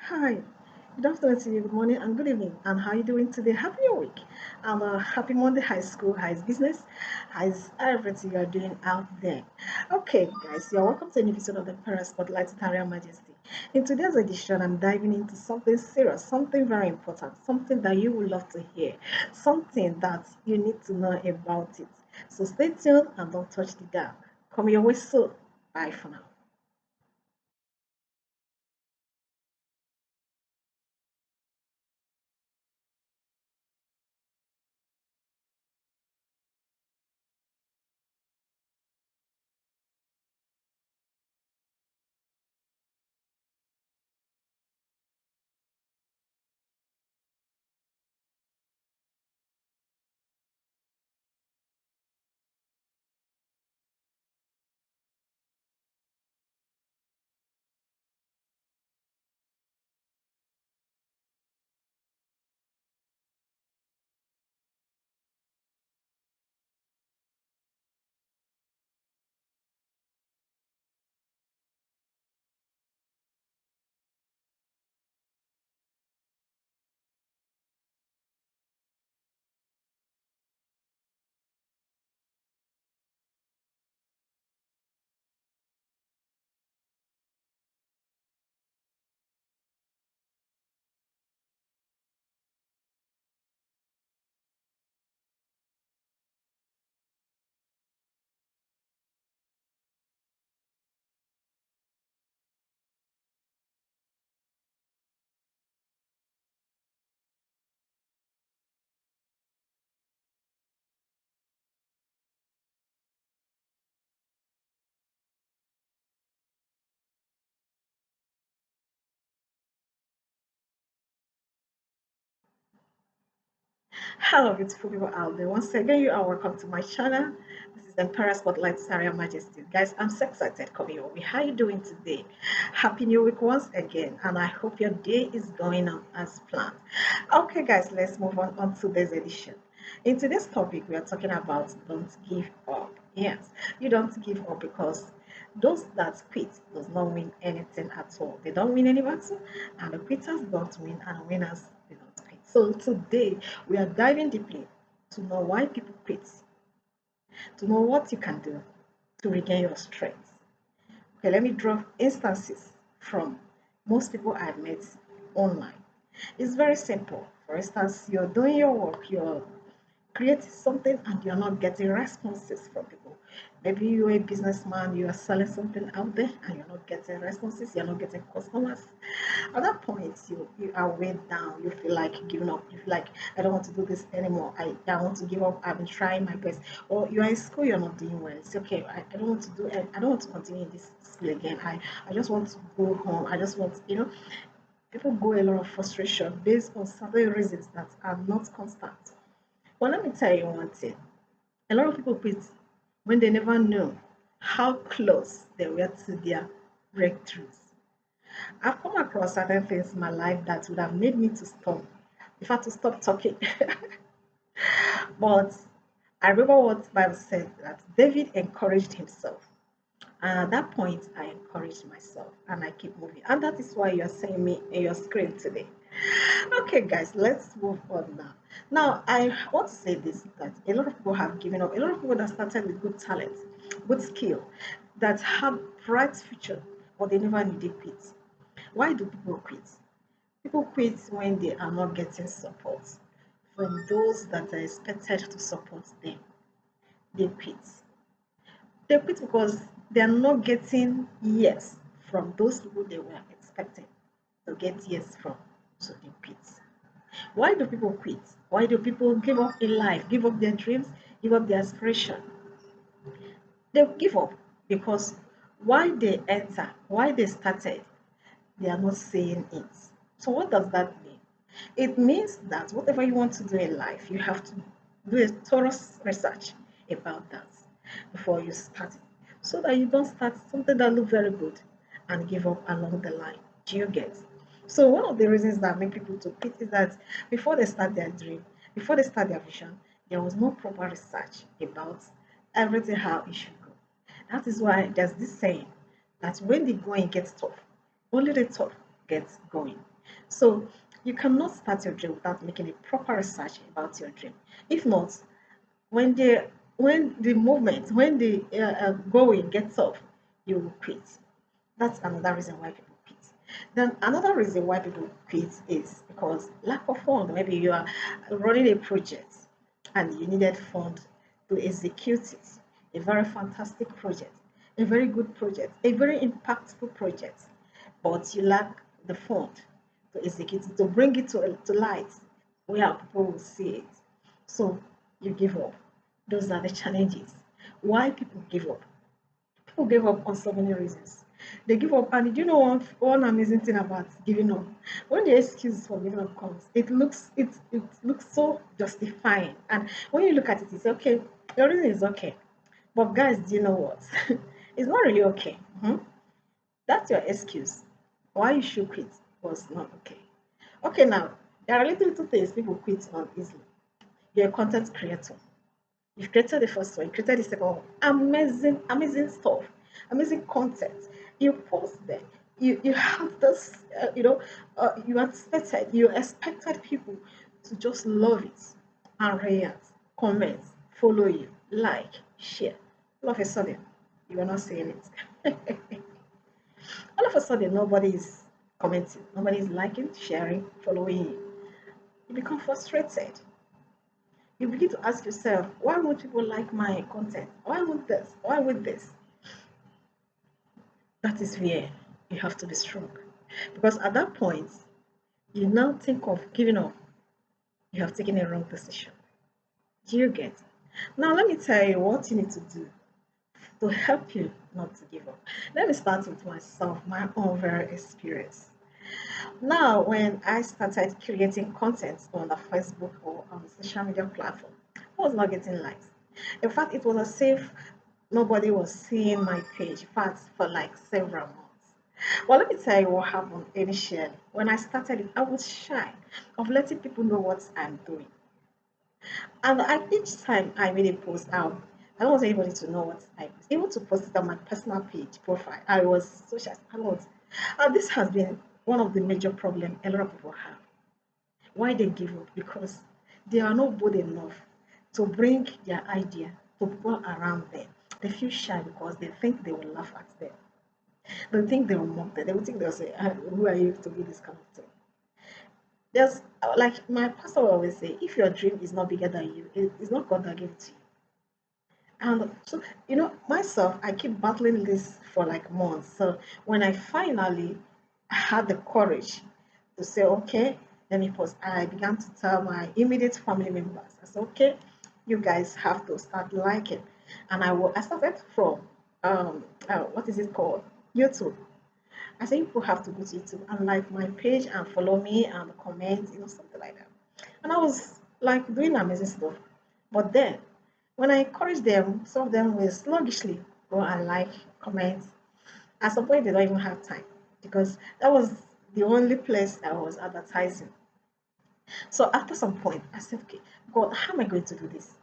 Hi, good afternoon to you, good morning, and good evening. And how are you doing today? Happy New Week. And happy Monday, high school, high business, how's everything you're doing out there. Okay, guys, you're welcome to an episode of the Paris Spotlight with Her Majesty. In today's edition, I'm diving into something serious, something very important, something that you will love to hear, something that you need to know about it. So stay tuned and don't touch the dial. Come your way soon. Bye for now. Hello, beautiful people out there. Once again, you are welcome to my channel. This is Emperor Spotlight Saria Majesty. Guys, I'm so excited coming your way. How you doing today? Happy New Week once again, and I hope your day is going on as planned. Okay, guys, let's move on to this edition. In today's topic, we are talking about don't give up. Yes, you don't give up because those that quit does not win anything at all. They don't win any battle, and the quitters don't win, and winners they don't quit. So today we are diving deeply to know why people quit, to know what you can do to regain your strength. Okay, let me draw instances from most people I've met online. It's very simple. For instance, you're doing your work, you're create something and you're not getting responses from people. Maybe you're a businessman, you are selling something out there and you're not getting responses, you're not getting customers. At that point, you are weighed down, you feel like giving up, you feel like I don't want to do this anymore. I want to give up, I've been trying my best. Or you're in school, you're not doing well. It's okay, I don't want to do I don't want to continue in this school again. I just want to go home. I just want, people go a lot of frustration based on certain reasons that are not constant. But let me tell you one thing. A lot of people quit when they never know how close they were to their breakthroughs. I've come across certain things in my life that would have made me to stop, in fact, to stop talking. But I remember what Bible said that David encouraged himself. And at that point, I encouraged myself and I keep moving. And that is why you're seeing me in your screen today. Okay, guys, let's move on now. Now, I want to say this that a lot of people have given up. A lot of people that started with good talent, good skill, that have bright future, but they never knew they quit. Why do people quit? People quit when they are not getting support from those that are expected to support them. They quit. They quit because they are not getting yes from those people they were expecting to get yes from. So they quit. Why do people quit? Why do people give up in life, give up their dreams, give up their aspiration? They give up because why they enter, why they started, they are not saying it. So what does that mean? It means that whatever you want to do in life, you have to do a thorough research about that before you start it. So that you don't start something that looks very good and give up along the line. Do you get? So one of the reasons that make people to quit is that before they start their dream, before they start their vision, there was no proper research about everything how it should go. That is why there's this saying that when the going gets tough, only the tough gets going. So you cannot start your dream without making a proper research about your dream. If not, when the movement, when the going gets off, you will quit. That's another reason why people quit. Then another reason why people quit is because lack of fund. Maybe you are running a project and you needed fund to execute it. A very fantastic project, a very good project, a very impactful project, but you lack the fund to execute it, to bring it to light where people will see it. So you give up. Those are the challenges. Why people give up? People give up on so many reasons. They give up, and do you know one amazing thing about giving up? When the excuse for giving up comes, it looks so justifying. And when you look at it, it's okay. Your reason is okay. But guys, do you know what? It's not really okay. That's your excuse. Why you should quit was not okay. Okay, now there are little things people quit on easily. You're a content creator. You've created the first one, you created the second one. Amazing, amazing stuff, amazing content. You post them. You have this, you expected people to just love it and react, comment, follow you, like, share. All of a sudden, you are not saying it. All of a sudden, nobody is commenting, nobody is liking, sharing, following you. You become frustrated. You begin to ask yourself, why won't people like my content? Why won't this? Why would this? That is where you have to be strong. Because at that point, you now think of giving up. You have taken a wrong decision. Do you get? Now, let me tell you what you need to do to help you not to give up. Let me start with myself, my own very experience. Now, when I started creating content on the Facebook or on the social media platform, I was not getting likes. In fact, it was as if nobody was seeing my page, in fact, for like several months. Well, let me tell you what happened initially. When I started it, I was shy of letting people know what I'm doing. And each time I made a post out, I don't want anybody to know what I was able to post it on my personal page profile. I was so shy. I was. And this has been one of the major problems a lot of people have. Why they give up? Because they are not bold enough to bring their idea to people around them. They feel shy because they think they will laugh at them. They think they will mock them. They will think they'll say, "Ah, who are you to do this kind of thing?" There's like my pastor will always say, if your dream is not bigger than you, it's not God that gave it to you. And so, myself, I keep battling this for like months. So when I finally had the courage to say, okay, let me pause, I began to tell my immediate family members, I said, okay, you guys have to start liking. And I started from, what is it called? YouTube. I said, people have to go to YouTube and like my page and follow me and comment, something like that. And I was like doing amazing stuff. But then, when I encouraged them, some of them will sluggishly go and like, comment. At some point, they don't even have time because that was the only place I was advertising. So after some point, I said, okay, God, how am I going to do this?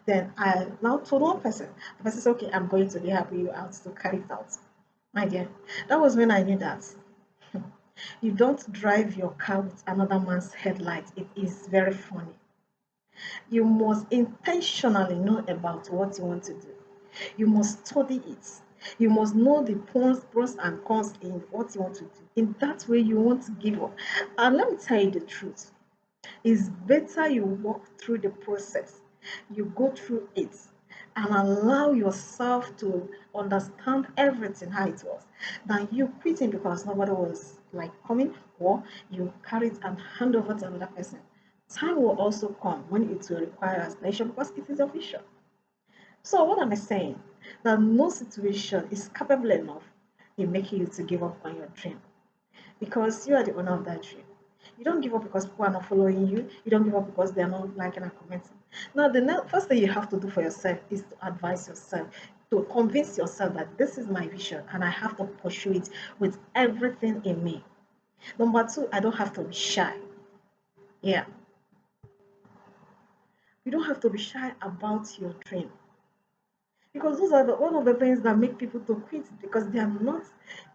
Then I now told one person, the person said, okay, I'm going to be helping you out to carry it out. My dear, that was when I knew that you don't drive your car with another man's headlight. It is very funny. You must intentionally know about what you want to do. You must study it. You must know the pros and cons in what you want to do. In that way, you won't give up. And let me tell you the truth. It's better you walk through the process. You go through it and allow yourself to understand everything how it was than you quitting because nobody was like coming or you carry it and hand over to another person. Time will also come when it will require explanation because it is official. So what am I saying? That no situation is capable enough in making you to give up on your dream because you are the owner of that dream. You don't give up because people are not following you. You don't give up because they are not liking and commenting. Now, the first thing you have to do for yourself is to advise yourself, to convince yourself that this is my vision and I have to pursue it with everything in me. Number two, I don't have to be shy. Yeah, you don't have to be shy about your dream because those are one of the things that make people to quit because they are not.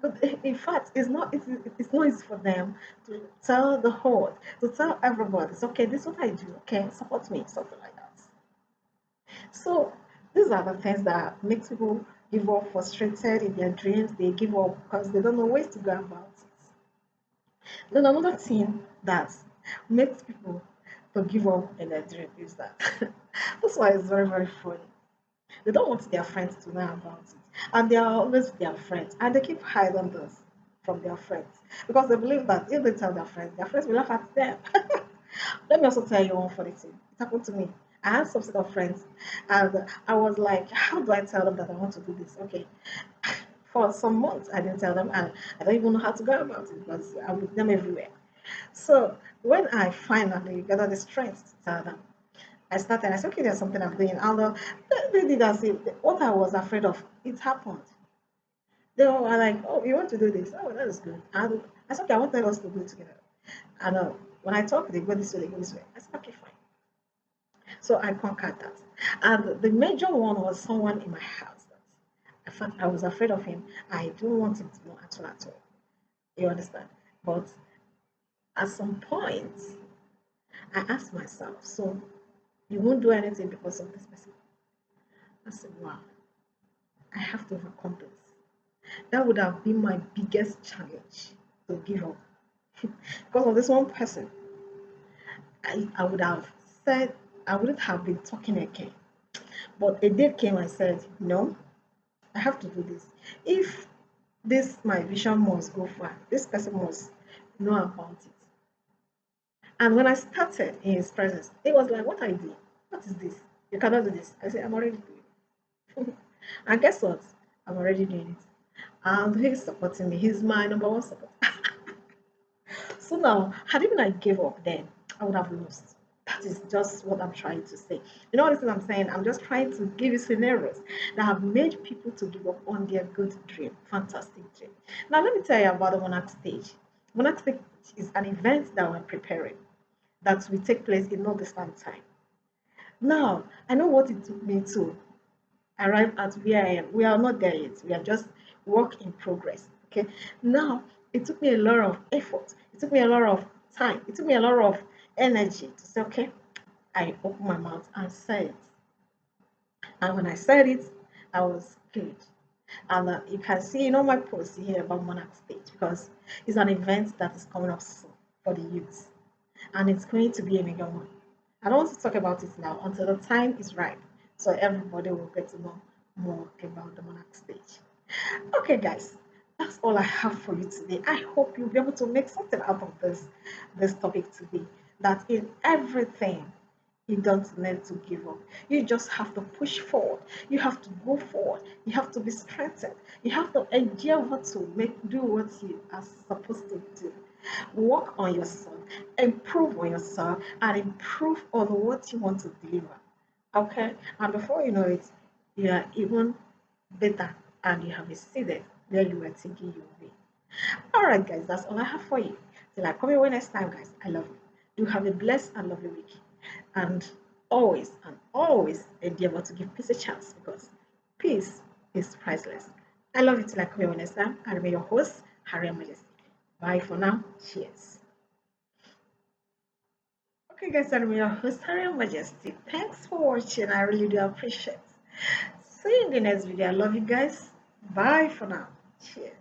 But in fact, it's not easy for them to tell the whole, to tell everybody, it's okay, this is what I do, okay, support me, something like that. So these are the things that makes people give up, frustrated in their dreams. They give up because they don't know ways to go about it. Then another thing that makes people to give up in their dream is that this one is very, very funny. They don't want their friends to know about it. And they are always their friends. And they keep hiding this from their friends. Because they believe that if they tell their friends will laugh at them. Let me also tell you one funny thing. It happened to me. I had some set of friends and I was like, how do I tell them that I want to do this? Okay. For some months I didn't tell them and I don't even know how to go about it because I'm with them everywhere. So when I finally got the strength to tell them, I said, okay, there's something I'm doing. And they did as if what I was afraid of, it happened. They were like, oh, you want to do this? Oh, that is good. And I said, okay, I want us to do it together. And when I talk, they go this way, they go this way. I said, okay, fine. So I conquered that. And the major one was someone in my house that I was afraid of him. I didn't want him to know at all, at all. You understand? But at some point, I asked myself, so you won't do anything because of this person? I said, wow, I have to overcome this. That would have been my biggest challenge to give up. Because of this one person, I would have said, I wouldn't have been talking again. But a day came, I said, no, I have to do this. If this my vision must go far, this person must know about it. And when I started in his presence, it was like, what are you doing? What is this? You cannot do this. I said, I'm already doing it. And guess what? I'm already doing it. And he's supporting me. He's my number one support. So now, had even I gave up then, I would have lost. That is just what I'm trying to say. You know what I'm saying? I'm just trying to give you scenarios that have made people to give up on their good dream, fantastic dream. Now, let me tell you about the Monarch stage. Monarch stage is an event that we're preparing that will take place in no distant time. Now, I know what it took me to arrive at where I am. We are not there yet. We are just work in progress. Okay. Now it took me a lot of effort. It took me a lot of time. It took me a lot of energy to say, okay, I opened my mouth and said it. And when I said it, I was good. And you can see, my post here about Monarch Stage because it's an event that is coming up soon for the youth. And it's going to be a mega one. I don't want to talk about it now until the time is right. So everybody will get to know more about the Monarch Stage. Okay, guys, that's all I have for you today. I hope you'll be able to make something out of this topic today. That in everything, you don't need to give up. You just have to push forward. You have to go forward. You have to be strengthened. You have to endeavor to do what you are supposed to do. Work on yourself, improve on yourself, and improve on what you want to deliver. Okay? And before you know it, you are even better and you have exceeded where you were thinking you would be. Alright, guys, that's all I have for you. Till I come your way next time, guys. I love you. Do have a blessed and lovely week. And always endeavor to give peace a chance because peace is priceless. I love you till I come your way next time. I remain your host, Harry Majesty. Bye for now. Cheers. Okay, guys, I'm your host, Harry Majesty. Thanks for watching. I really do appreciate it. See you in the next video. I love you guys. Bye for now. Cheers.